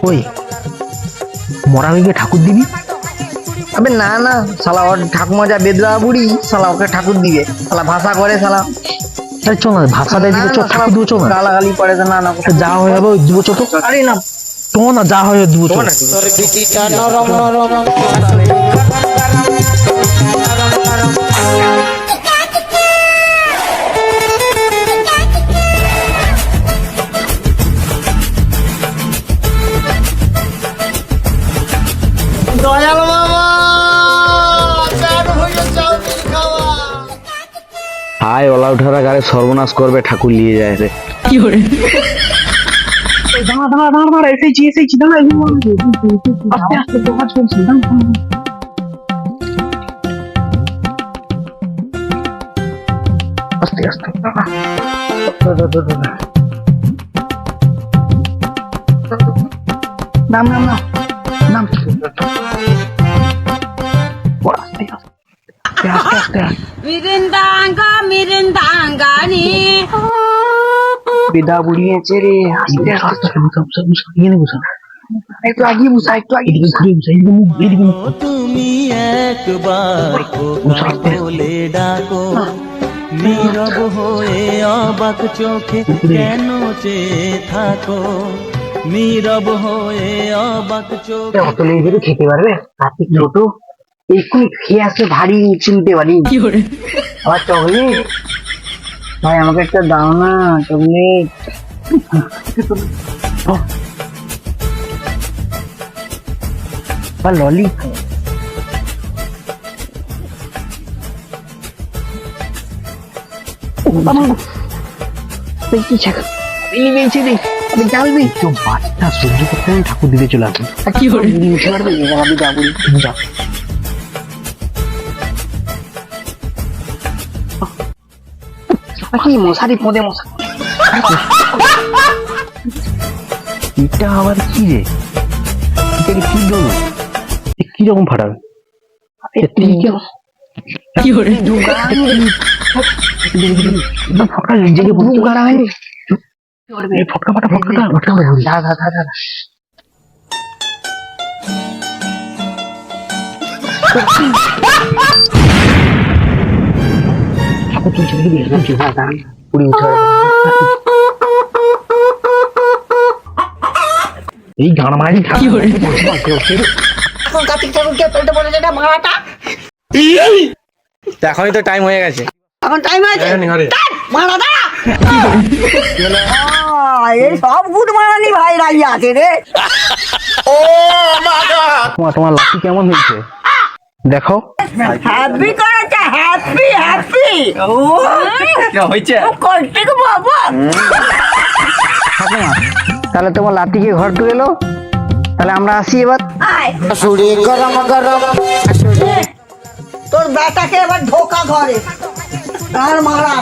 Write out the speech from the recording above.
ওই মরা হয়ে গিয়ে ঠাকুর দিবি? আবে না না শালা, ওর ঠাকুমা যা বেদরা বুড়ি, শালা ওকে ঠাকুর দিবে, শালা ভাষা করে শালা। আরে চল না, ভাষা দেয় দিবে, চল ঠাকুর দিব, চল না। গালাগালি করে না না, যা হয়ে যাবে ওই দিব, চল তো। আরে না তো না, যা হয়ে দিব, চল। দয়াল বাবা চার হয়ে যাও খাওয়া। হায় ওলা উঠারা গাড়ি সর্বনাশ করবে, ঠাকুর নিয়ে যায় রে। কি করে? দাঁড়া দাঁড়া দাঁড়া দাঁড়া, এসেছি দাঁড়া, আস্তে আস্তে তো কাজ করছি, আস্তে আস্তে নাম নাম নাম নাম আস্তে আস্তে আস্তে আস্তে মিরিন্দাঙ্গানি বেদা বুড়িয়েছে রে, আস্তে আস্তে একটু আগিয়ে বুঝা, একটু আগে ঘুরে বুঝা, এদিকে মুখ। তুমি একবার বলে ডাকো, নীরব হয়ে অবাক চোখে কেন চেয়ে থাকো, নীরব হয়ে অবাক চোখে। অত লেগে খেতে পারবে? আপনি ছোট এক্ষুনি খেয়ে আসলে ভারী চিনতে পারি। কি করে? আবার চকলেট ভাই, আমাকে একটা দাও না চকলেট। ললি বাচ্চা সহ্য করতে আমি ঠাকুর দিতে চলে আসবো। কি করে? মিশে পারবে যা কি মশারি পদে মশা, এটা আবার কি রে? এটা কি দোনো, কি রকম ফাটাবে? কি করে? ফটকা জেগে গাড়া হয়নি, ফটকা ফাটা ফটকা ফটকা দাদা দাদা ঠাকুর তুলছে পুরি উঠে এই গান মারি। কি করে? এখন কার্তিক ঠাকুরকে পেলতে বলে যেটা মারাটা, এখনই তো টাইম হয়ে গেছে। এখন টাইম আছে মারা দা। এই সব গুড মারানি ভাই রাজি আছে রে। তোমার লাঠি কেমন হয়েছে দেখো। হ্যাপি করেছে, হ্যাপি হ্যাপি। ও হয়েছে কষ্টিক বাবা। ঠাকুমা, তাহলে তোমার লাঠিকে ঘর টু এলো, তাহলে আমরা আসি এবার। তোর বেটাকে এবার ঢোকা ঘরে, তার মারা।